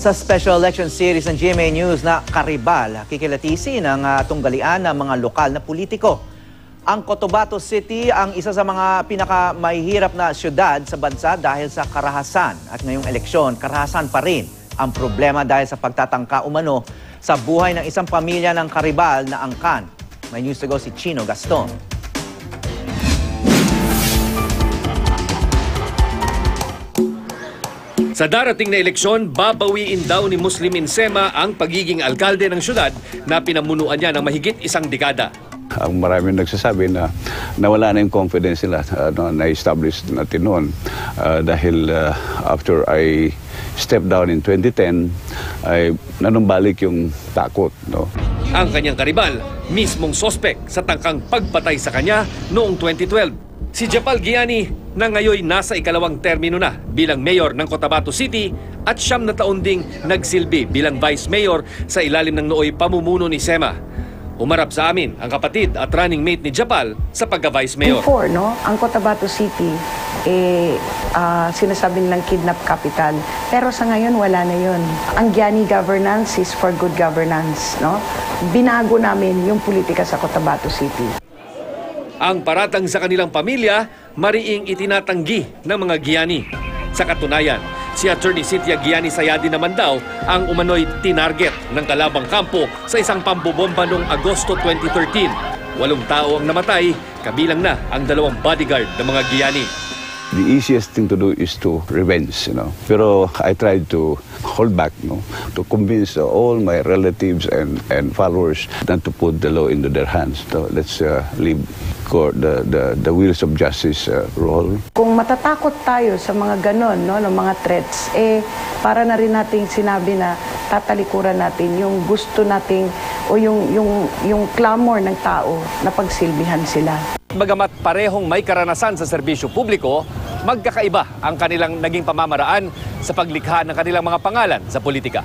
Sa special election series ng GMA News na Karibal, kikilatisin ang tunggalian ng mga lokal na politiko. Ang Cotabato City ang isa sa mga pinakamahihirap na syudad sa bansa dahil sa karahasan. At ngayong eleksyon, karahasan pa rin ang problema dahil sa pagtatangka umano sa buhay ng isang pamilya ng Karibal na angkan. May news to go si Chino Gaston. Sa darating na eleksyon, babawiin daw ni Muslim Insema ang pagiging alkalde ng syudad na pinamunuan niya ng mahigit isang dekada. Ang maraming nagsasabi na nawala na yung confidence nila na-establish natin noon. Dahil after I stepped down in 2010, ay nanumbalik yung takot. No? Ang kanyang Karibal, mismong sospek sa tangkang pagpatay sa kanya noong 2012. Si Japal Giani na ngayon nasa ikalawang termino na bilang mayor ng Cotabato City at 9 na taon ding nagsilbi bilang vice mayor sa ilalim ng nooy pamumuno ni Sema. Umarap sa amin ang kapatid at running mate ni Japal sa pagka-vice mayor. Before, ang Cotabato City, sinasabi nilang kidnap capital. Pero sa ngayon, wala na yun. Ang Giani governance is for good governance. Binago namin yung politika sa Cotabato City. Ang paratang sa kanilang pamilya, mariing itinatanggi ng mga Giani. Sa katunayan, si Attorney Cynthia Giani Sayadi naman daw ang umano'y tinarget ng kalabang kampo sa isang pambobomba noong Agosto 2013. 8 tao ang namatay, kabilang na ang 2 bodyguard ng mga Giani. The easiest thing to do is to revenge, Pero I tried to hold back, to convince all my relatives and followers not to put the law into their hands. So let's leave the wheels of justice roll. Kung matatakot tayo sa mga ganon, ng mga threats, para na rin nating sinabi na tatalikuran natin yung gusto nating o yung clamor ng tao na pagsilbihan sila. Bagamat parehong may karanasan sa serbisyo publiko, magkakaiba ang kanilang naging pamamaraan sa paglikha ng kanilang mga pangalan sa politika.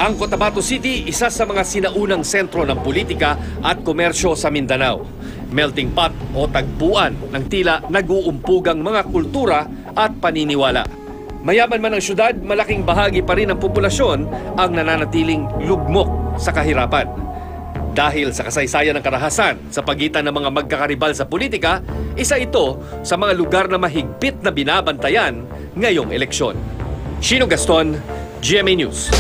Ang Cotabato City, isa sa mga sinaunang sentro ng politika at komersyo sa Mindanao. Melting pot o tagpuan ng tila nag-uumpugang mga kultura at paniniwala. Mayaman man ang syudad, malaking bahagi pa rin ng populasyon ang nananatiling lugmok sa kahirapan. Dahil sa kasaysayan ng karahasan sa pagitan ng mga magkakaribal sa politika, isa ito sa mga lugar na mahigpit na binabantayan ngayong eleksyon. Chino Gaston, GMA News.